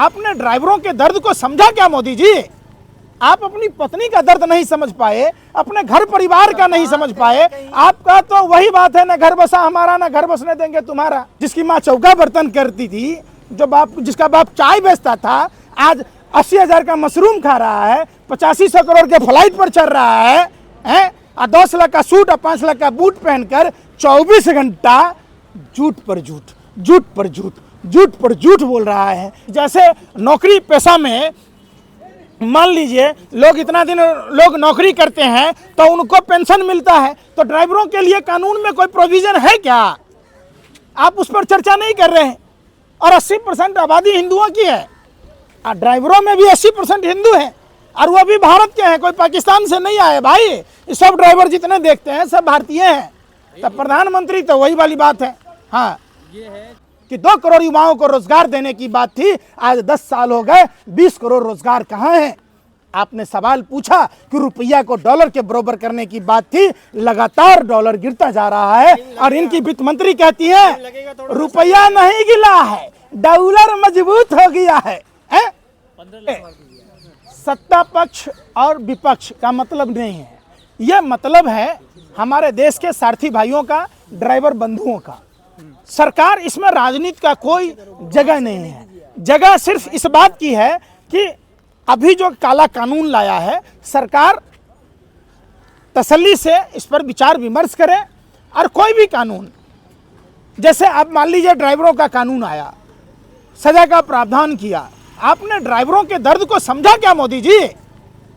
आपने ड्राइवरों के दर्द को समझा क्या मोदी जी? आप अपनी पत्नी का दर्द नहीं समझ पाए, अपने घर परिवार का नहीं समझ पाए। आपका तो वही बात है, ना घर बसा हमारा ना घर बसने देंगे तुम्हारा। जिसकी माँ चौका बर्तन करती थी, जिसका बाप चाय बेचता था, आज 80,000 का मशरूम खा रहा है, 8500 करोड़ के फ्लाइट पर चल रहा है, और 10 लाख का सूट और 5 लाख का बूट पहनकर 24 घंटा झूठ पर झूठ, झूठ पर झूठ, झूठ पर झूठ बोल रहा है। जैसे नौकरी पेशा में मान लीजिए लोग इतना दिन लोग नौकरी करते हैं तो उनको पेंशन मिलता है, तो ड्राइवरों के लिए कानून में कोई प्रोविजन है क्या? आप उस पर चर्चा नहीं कर रहे हैं। और 80% आबादी हिंदुओं की है, और ड्राइवरों में भी 80% हिंदू हैं, और वो भी भारत के हैं, कोई पाकिस्तान से नहीं आए भाई। सब ड्राइवर जितने देखते हैं सब भारतीय हैं। तब प्रधानमंत्री तो वही वाली बात है, हाँ, ये है कि 2 करोड़ युवाओं को रोजगार देने की बात थी, आज 10 साल हो गए, 20 करोड़ रोजगार कहाँ हैं? आपने सवाल पूछा कि रुपया को डॉलर के बराबर करने की बात थी, लगातार डॉलर गिरता जा रहा है, और इनकी वित्त मंत्री कहती है रुपया नहीं गिला है, डॉलर मजबूत हो गया है। सत्ता पक्ष और विपक्ष का मतलब नहीं है, यह मतलब है हमारे देश के सारथी भाइयों का, ड्राइवर बंधुओं का। सरकार इसमें राजनीति का कोई जगह नहीं है। जगह सिर्फ इस बात की है कि अभी जो काला कानून लाया है, सरकार तसल्ली से इस पर विचार विमर्श करे, और कोई भी कानून, जैसे अब मान लीजिए ड्राइवरों का कानून आया, सजा का प्रावधान किया, आपने ड्राइवरों के दर्द को समझा क्या मोदी जी?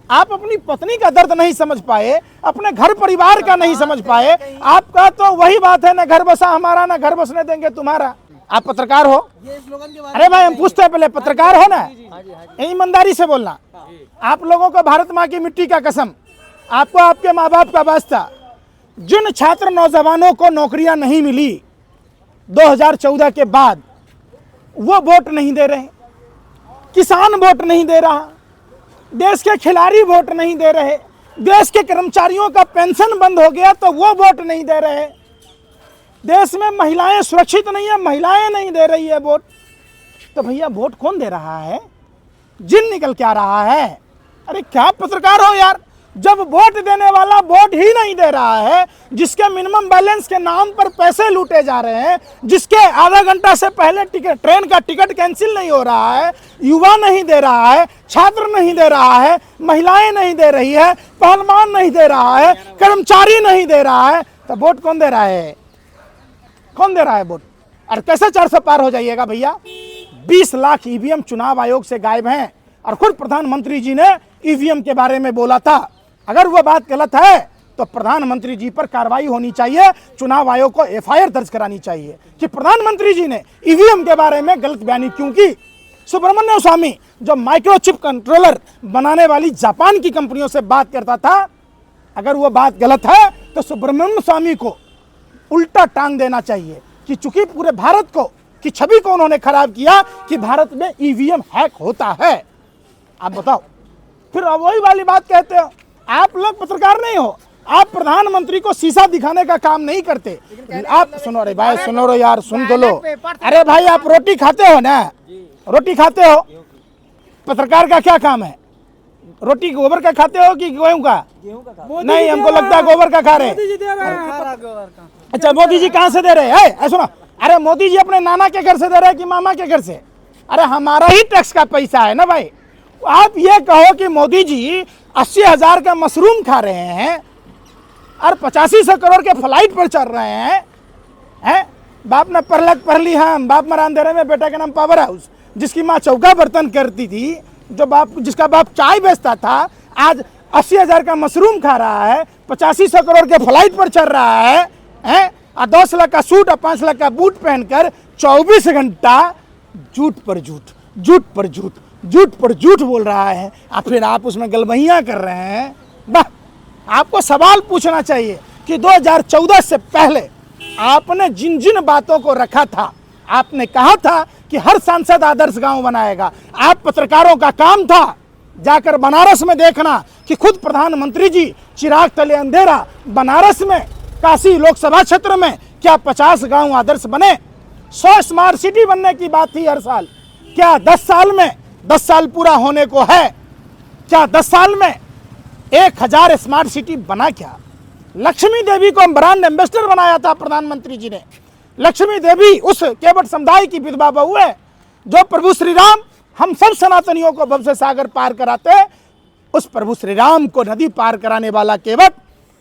आप अपनी पत्नी का दर्द नहीं समझ पाए, अपने घर परिवार का नहीं समझ पाए। आपका तो वही बात है, ना घर बसा हमारा ना घर बसने देंगे तुम्हारा। आप पत्रकार हो? अरे भाई हम पूछते हैं, पहले पत्रकार हो ना, ईमानदारी से बोलना। आप लोगों को भारत माँ की मिट्टी का कसम, आपको आपके माँ बाप का वास्ता, जिन छात्र नौजवानों को नौकरियां नहीं मिली 2014 के बाद, वो वोट नहीं दे रहे, किसान वोट नहीं दे रहा, देश के खिलाड़ी वोट नहीं दे रहे, देश के कर्मचारियों का पेंशन बंद हो गया तो वो वोट नहीं दे रहे, देश में महिलाएं सुरक्षित नहीं है, महिलाएं नहीं दे रही है वोट। तो भैया वोट कौन दे रहा है? जिन निकल के आ रहा है। अरे क्या पत्रकार हो यार, जब वोट देने वाला वोट ही नहीं दे रहा है, जिसके मिनिमम बैलेंस के नाम पर पैसे लूटे जा रहे हैं, जिसके आधा घंटा से पहले ट्रेन का टिकट कैंसिल नहीं हो रहा है, युवा नहीं दे रहा है, छात्र नहीं दे रहा है, महिलाएं नहीं दे रही है, पहलवान नहीं दे रहा है, कर्मचारी नहीं दे रहा है, तो वोट कौन दे रहा है? कौन दे रहा है वोट? और कैसे 400 पार हो जाइएगा भैया? 20 लाख ईवीएम चुनाव आयोग से गायब हैं, और खुद प्रधानमंत्री जी ने ईवीएम के बारे में बोला था। अगर वो बात गलत है तो प्रधानमंत्री जी पर कार्रवाई होनी चाहिए, चुनाव आयोग को एफआईआर दर्ज करानी चाहिए कि प्रधानमंत्री जी ने ईवीएम के बारे में गलत बयानी क्यों की। सुब्रमण्यम स्वामी जो माइक्रोचिप कंट्रोलर बनाने वाली जापान की कंपनियों से बात करता था, अगर वो बात गलत है तो सुब्रमण्यम स्वामी को उल्टा टांग देना चाहिए कि चूंकि पूरे भारत को की छवि को उन्होंने खराब किया कि भारत में ईवीएम हैक होता है। आप बताओ, फिर वही वाली बात कहते हो। आप लोग पत्रकार नहीं हो, आप प्रधानमंत्री को शीशा दिखाने का काम नहीं करते। आप सुनो रे भाई, सुनो रे यार, सुन तो लो। अरे भाई आप रोटी खाते हो ना, रोटी खाते हो, पत्रकार का क्या काम है? रोटी गोबर का खाते हो कि गेहूं का? नहीं, हमको लगता है गोबर का खा रहे। अच्छा मोदी जी कहाँ से दे रहे हैं? सुनो, अरे मोदी जी अपने नाना के घर से दे रहे हैं कि मामा के घर से? अरे हमारा ही टैक्स का पैसा है ना भाई। आप ये कहो कि मोदी जी 80,000 का मशरूम खा रहे हैं और 8500 करोड़ के फ्लाइट पर चल रहे हैं? बाप ने पढ़ ली, हम बाप मरान दे रहे में, बेटा का नाम पावर हाउस, जिसकी माँ चौका बर्तन करती थी, जिसका बाप चाय बेचता था, आज 80,000 का मशरूम खा रहा है, 8500 करोड़ के फ्लाइट पर चल रहा है, और 10 लाख का सूट और 5 लाख का बूट पहनकर 24 घंटा झूठ पर झूठ, झूठ पर झूठ, झूठ पर झूठ बोल रहा है। फिर आप उसमें गलबहियां कर रहे हैं। वाह, आपको सवाल पूछना चाहिए कि 2014 से पहले आपने जिन जिन बातों को रखा था, आपने कहा था कि हर सांसद आदर्श गांव बनाएगा। आप पत्रकारों का काम था जाकर बनारस में देखना कि खुद प्रधानमंत्री जी चिराग तले अंधेरा, बनारस में काशी लोकसभा क्षेत्र में क्या 50 गांव आदर्श बने? 100 स्मार्ट सिटी बनने की बात थी हर साल, क्या 10 साल में, 10 साल पूरा होने को है, क्या 10 साल में 1000 स्मार्ट सिटी बना? क्या लक्ष्मी देवी को ब्रांड एम्बेसडर बनाया था प्रधानमंत्री जी ने। लक्ष्मी देवी उस केवट समुदाय की विधवा बहू है जो प्रभु श्री राम हम सब सनातनियों को भव से सागर पार कराते, उस प्रभु श्री राम को नदी पार कराने वाला केवट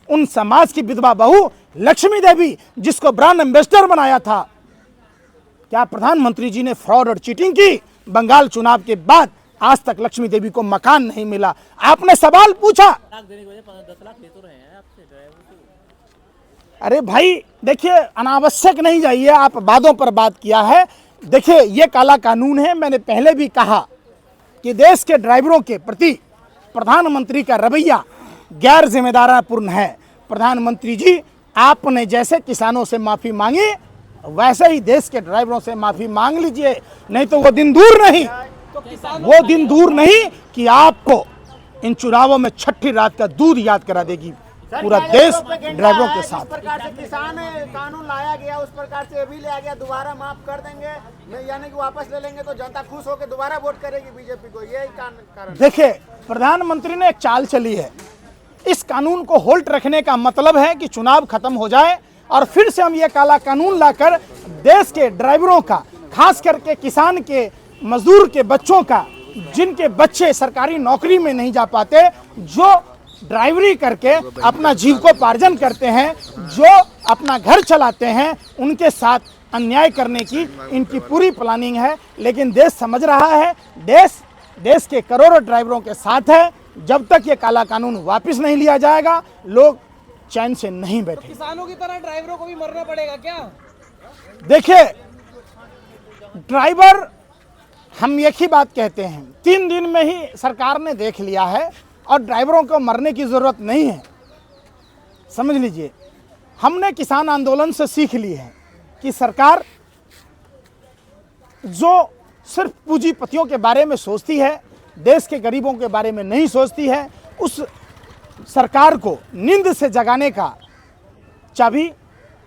उन समाज की विधवा बहू लक्ष्मी देवी, जिसको ब्रांड एम्बेसडर बनाया था। क्या प्रधानमंत्री जी ने फ्रॉड और चीटिंग की? बंगाल चुनाव के बाद आज तक लक्ष्मी देवी को मकान नहीं मिला। आपने सवाल पूछा, अरे भाई देखिए अनावश्यक नहीं जाइए, आप बातों पर बात किया है। देखिए ये काला कानून है। मैंने पहले भी कहा कि देश के ड्राइवरों के प्रति प्रधानमंत्री का रवैया गैर जिम्मेदारापूर्ण है। प्रधानमंत्री जी, आपने जैसे किसानों से माफ़ी मांगी वैसे ही देश के ड्राइवरों से माफ़ी मांग लीजिए, नहीं तो वो दिन दूर नहीं, वो दिन दूर नहीं कि आपको इन चुनावों में छठी रात का दूध याद करा देगी पूरा देश ड्राइवरों के साथ। जिस प्रकार से किसान कानून लाया गया उस प्रकार से ये भी लाया गया, दोबारा माफ कर देंगे, यानी कि वापस ले लेंगे तो जनता खुश होकर दोबारा वोट करेगी बीजेपी को, यही कारण। देखिए प्रधानमंत्री ने एक चाल चली है। इस कानून को होल्ड रखने का मतलब है कि चुनाव खत्म हो जाए और फिर से हम ये काला कानून लाकर देश के ड्राइवरों का, खास करके किसान के, मजदूर के बच्चों का, जिनके बच्चे सरकारी नौकरी में नहीं जा पाते, जो ड्राइवरी करके अपना जीविकोपार्जन करते हैं, जो अपना घर चलाते हैं, उनके साथ अन्याय करने की इनकी पूरी प्लानिंग है। लेकिन देश समझ रहा है, देश के करोड़ों ड्राइवरों के साथ है। जब तक ये काला कानून वापस नहीं लिया जाएगा लोग चैन से नहीं बैठे। तो किसानों की तरह ड्राइवरों को भी मरना पड़ेगा क्या? देखिए ड्राइवर, हम एक ही बात कहते हैं, 3 दिन में ही सरकार ने देख लिया है और ड्राइवरों को मरने की ज़रूरत नहीं है। समझ लीजिए, हमने किसान आंदोलन से सीख ली है कि सरकार जो सिर्फ पूंजीपतियों के बारे में सोचती है, देश के गरीबों के बारे में नहीं सोचती है, उस सरकार को नींद से जगाने का चाबी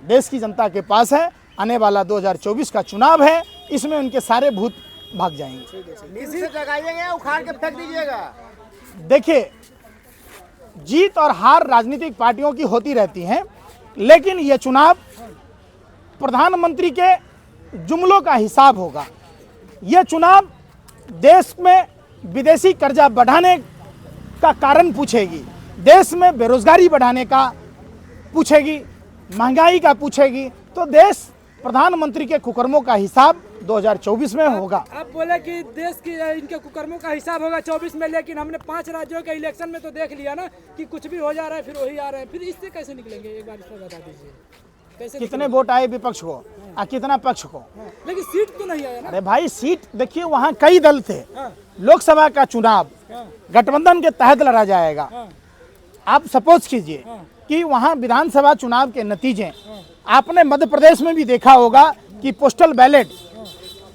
देश की जनता के पास है। आने वाला 2024 का चुनाव है, इसमें उनके सारे भूत भाग जाएंगे। नींद से जगाइएगा, उखाड़ के फेंक दीजिएगा। देखिए जीत और हार राजनीतिक पार्टियों की होती रहती हैं, लेकिन ये चुनाव प्रधानमंत्री के जुमलों का हिसाब होगा। ये चुनाव देश में विदेशी कर्जा बढ़ाने का कारण पूछेगी, देश में बेरोजगारी बढ़ाने का पूछेगी, महंगाई का पूछेगी। तो देश प्रधानमंत्री के कुकर्मों का हिसाब 2024 में होगा। आप बोले कि देश की इनके कुकर्मों का हिसाब होगा 24 में, लेकिन हमने 5 राज्यों के इलेक्शन में तो देख लिया ना कि कुछ भी हो जा रहा है फिर वही आ रहा है, फिर इससे कैसे निकलेंगे? एक बार इसमें बता दीजिए कैसे कितने वोट आए विपक्ष को और कितना पक्ष को? लेकिन सीट तो नहीं आया ना। अरे भाई सीट देखिए, वहाँ कई दल थे। लोकसभा का चुनाव गठबंधन के तहत लड़ा जाएगा। आप सपोज कीजिए कि वहाँ विधानसभा चुनाव के नतीजे, आपने मध्य प्रदेश में भी देखा होगा कि पोस्टल बैलेट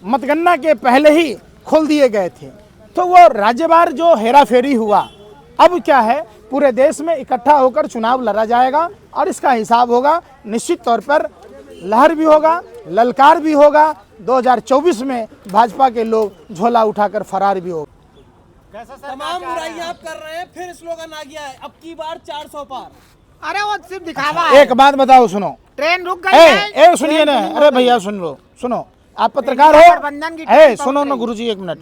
मतगणना के पहले ही खोल दिए गए थे, तो वो राज्यवार जो हेराफेरी हुआ, अब क्या है पूरे देश में इकट्ठा होकर चुनाव लड़ा जाएगा और इसका हिसाब होगा। निश्चित तौर पर लहर भी होगा, ललकार भी होगा। 2024 में भाजपा के लोग झोला उठाकर फरार भी होगा। तमाम बुराइयां आप कर रहे हैं, फिर स्लोगन आ गया है अब की बार 400 पार। अरे वो सिर्फ दिखावा है। एक बात बताओ, सुनो, ट्रेन रुक गई है। सुनिए ना, अरे भैया सुन लो, सुनो, आप पत्रकार प्रबंधन की हो, सुनो ना गुरुजी, एक मिनट।